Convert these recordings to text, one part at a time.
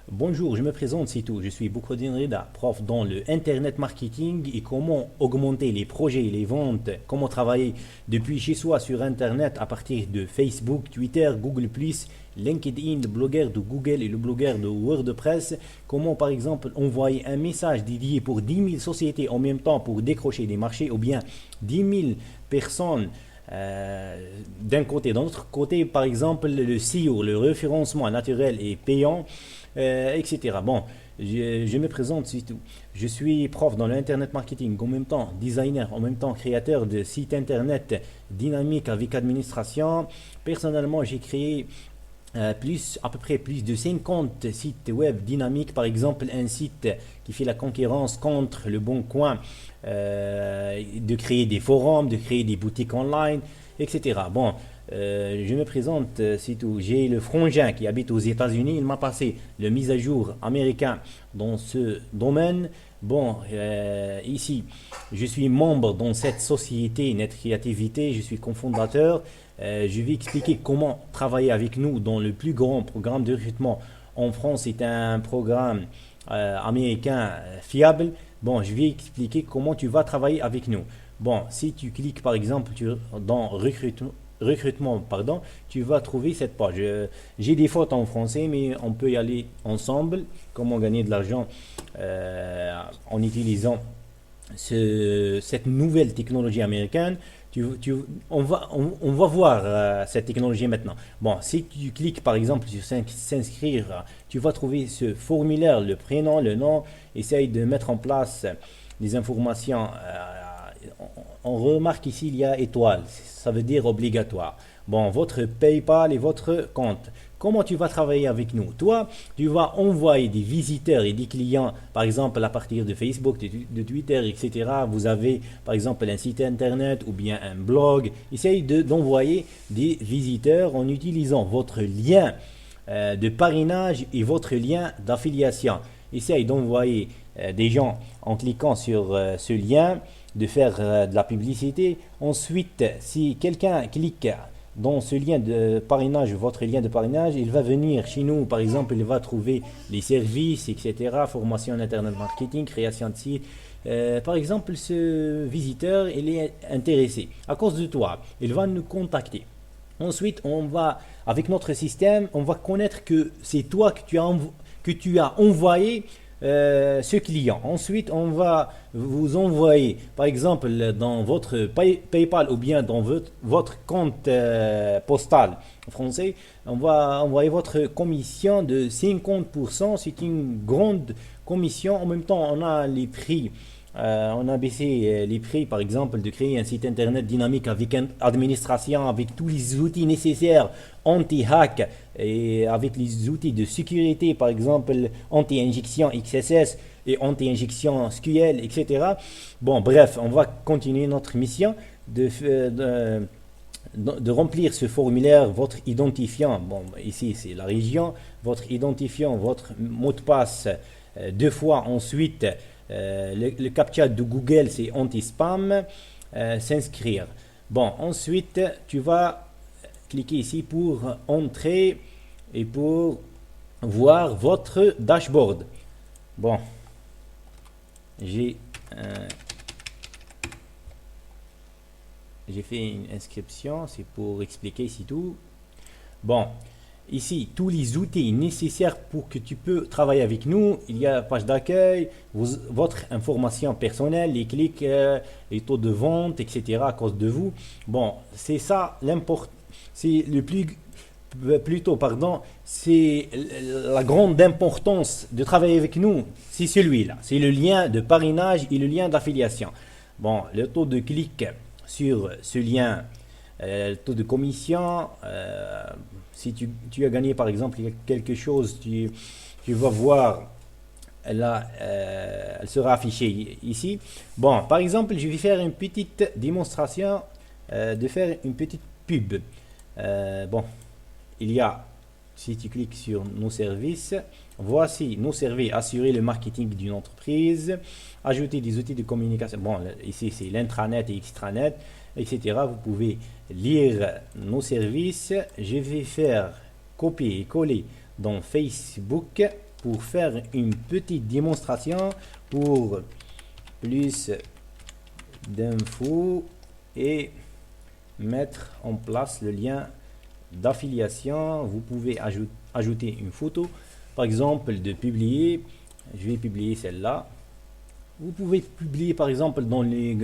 Bonjour, je me présente, c'est tout. Je suis Boukhodine Rida, prof dans le Internet Marketing et comment augmenter les projets, les ventes, comment travailler depuis chez soi sur Internet à partir de Facebook, Twitter, Google+, LinkedIn, le blogueur de Google et le blogueur de WordPress. Comment par exemple envoyer un message dédié pour 10 000 sociétés en même temps pour décrocher des marchés ou bien 10 000 personnes d'un côté. D'un autre côté, par exemple, le SEO, le référencement naturel et payant, etc. Bon, je me présente, c'est tout. Je suis prof dans l'internet marketing, en même temps designer, en même temps créateur de sites internet dynamiques avec administration. Personnellement, j'ai créé à peu près plus de 50 sites web dynamiques. Par exemple, un site qui fait la concurrence contre le Bon Coin, de créer des forums, de créer des boutiques online, etc. Bon, je me présente, c'est tout. J'ai le frangin qui habite aux États-Unis. Il m'a passé le mise à jour américain dans ce domaine. Bon, ici, je suis membre dans cette société Net Créativité. Je suis cofondateur. Je vais expliquer comment travailler avec nous dans le plus grand programme de recrutement en France. C'est un programme américain fiable. Bon, je vais expliquer comment tu vas travailler avec nous. Bon, si tu cliques par exemple dans recrutement, pardon, tu vas trouver cette page. J'ai des fautes en français, mais on peut y aller ensemble. Comment gagner de l'argent en utilisant cette nouvelle technologie américaine. On va voir cette technologie maintenant. Bon, si tu cliques par exemple sur s'inscrire, tu vas trouver ce formulaire, le prénom, le nom. Essaye de mettre en place des informations. On remarque ici il y a étoile, ça veut dire obligatoire. Bon, votre PayPal et votre compte. Comment tu vas travailler avec nous? Toi, tu vas envoyer des visiteurs et des clients, par exemple à partir de Facebook, de Twitter, etc. Vous avez par exemple un site internet ou bien un blog. Essaye d'envoyer des visiteurs en utilisant votre lien de parrainage et votre lien d'affiliation. Essaye d'envoyer des gens en cliquant sur ce lien, de faire de la publicité. Ensuite, si quelqu'un clique dans ce lien de parrainage, votre lien de parrainage, il va venir chez nous, par exemple, il va trouver les services, etc., formation en internet marketing, création de site. Par exemple, ce visiteur, il est intéressé. À cause de toi, il va nous contacter. Ensuite, avec notre système, on va connaître que c'est toi que tu as envoyé ce client. Ensuite, on va vous envoyer, par exemple, dans votre PayPal ou bien dans votre compte postal français, on va envoyer votre commission de 50%. C'est une grande commission. En même temps, on a les prix. On a baissé les prix, par exemple, de créer un site internet dynamique avec une administration, avec tous les outils nécessaires anti-hack et avec les outils de sécurité, par exemple, anti-injection XSS et anti-injection SQL, etc. Bon, bref, on va continuer notre mission de remplir ce formulaire, votre identifiant. Bon, ici, c'est la région, votre identifiant, votre mot de passe deux fois. Ensuite, le captcha de Google, c'est anti-spam, s'inscrire. Bon, ensuite, tu vas cliquer ici pour entrer et pour voir votre dashboard. Bon, j'ai fait une inscription, c'est pour expliquer ici tout. Bon, ici, tous les outils nécessaires pour que tu peux travailler avec nous. Il y a la page d'accueil, votre information personnelle, les clics, les taux de vente, etc. à cause de vous. Bon, c'est ça l'important. C'est c'est la grande importance de travailler avec nous. C'est celui-là. C'est le lien de parrainage et le lien d'affiliation. Bon, le taux de clic sur ce lien, le taux de commission, si tu as gagné par exemple quelque chose, tu vas voir là, elle sera affichée ici. Bon, par exemple, je vais faire une petite démonstration de faire une petite pub. Bon, il y a, si tu cliques sur nos services, voici nos services: assurer le marketing d'une entreprise, ajouter des outils de communication. Bon, ici c'est l'intranet et extranet, etc. Vous pouvez lire nos services. Je vais faire copier et coller dans Facebook. pour faire une petite démonstration pour plus d'infos et mettre en place le lien d'affiliation. Vous pouvez ajouter une photo, par exemple de publier. Je vais publier celle-là. Vous pouvez publier par exemple dans les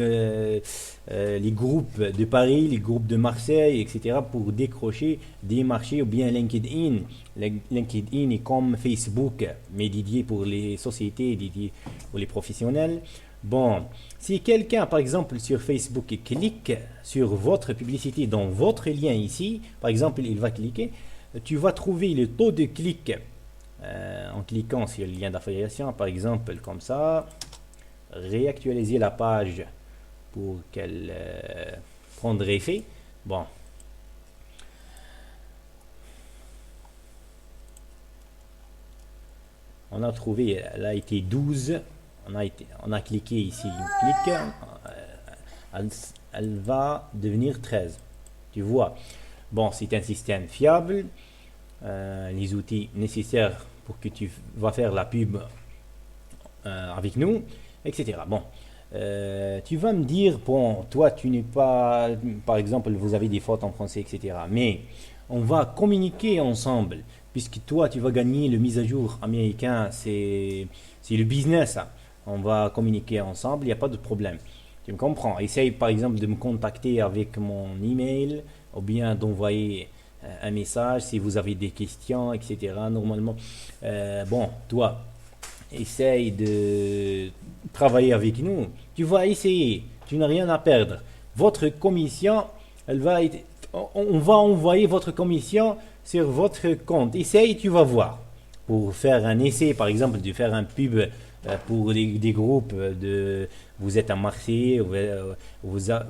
groupes de Paris, les groupes de Marseille, etc. pour décrocher des marchés, ou bien LinkedIn. LinkedIn est comme Facebook, mais dédié pour les sociétés, dédié pour les professionnels. Bon, si quelqu'un par exemple sur Facebook clique sur votre publicité dans votre lien ici, par exemple il va cliquer, tu vas trouver le taux de clic en cliquant sur le lien d'affiliation, par exemple comme ça. Réactualiser la page pour qu'elle prendre effet. Bon, on a trouvé, elle a été 12. On a cliqué ici, clic, elle va devenir 13. Tu vois. Bon, c'est un système fiable. Les outils nécessaires pour que tu vas faire la pub avec nous, etc. Bon, tu vas me dire, bon, toi tu n'es pas, par exemple, vous avez des fautes en français, etc. Mais on va communiquer ensemble, puisque toi tu vas gagner le mise à jour américain, c'est le business. Hein. On va communiquer ensemble, il n'y a pas de problème. Tu me comprends? Essaye par exemple de me contacter avec mon email, ou bien d'envoyer un message si vous avez des questions, etc. Normalement, bon, toi, essaye de travailler avec nous. Tu vas essayer, tu n'as rien à perdre. Votre commission, on va envoyer votre commission sur votre compte. Essaye, tu vas voir. Pour faire un essai, par exemple, de faire un pub pour des groupes vous êtes un Marseillais,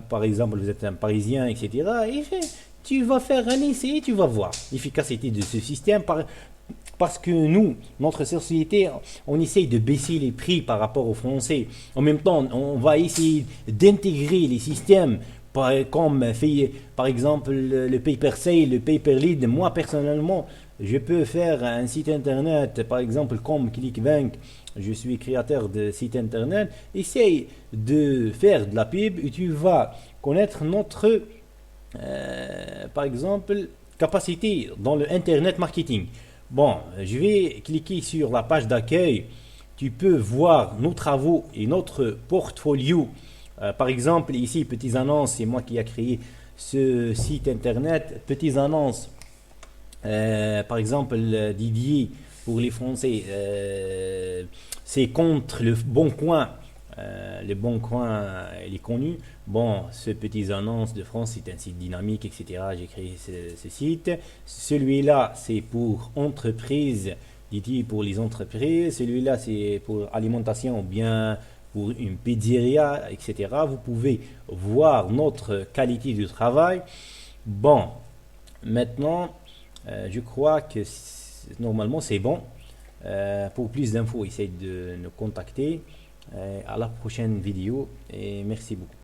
par exemple, vous êtes un Parisien, etc. Et tu vas faire un essai et tu vas voir l'efficacité de ce système. Parce que nous, notre société, on essaye de baisser les prix par rapport aux Français. En même temps, on va essayer d'intégrer les systèmes comme par exemple le pay per sale, le pay per lead. Moi, personnellement, je peux faire un site internet, par exemple comme ClickBank. Je suis créateur de site internet. Essaye de faire de la pub et tu vas connaître notre, par exemple, capacité dans le internet marketing. Bon, je vais cliquer sur la page d'accueil. Tu peux voir nos travaux et notre portfolio. Par exemple, ici, petites annonces, c'est moi qui ai créé ce site internet. Petites annonces, par exemple, Didier pour les Français, c'est contre le Bon Coin. Le Bon Coin, il est connu. Bon, ce petit annonce de France, c'est un site dynamique, etc. J'ai créé ce site. Celui-là, c'est pour entreprise, dit pour les entreprises. Celui-là, c'est pour alimentation ou bien pour une pizzeria, etc. Vous pouvez voir notre qualité de travail. Bon, maintenant, je crois que normalement, c'est bon. Pour plus d'infos, essayez de nous contacter. À la prochaine vidéo et merci beaucoup.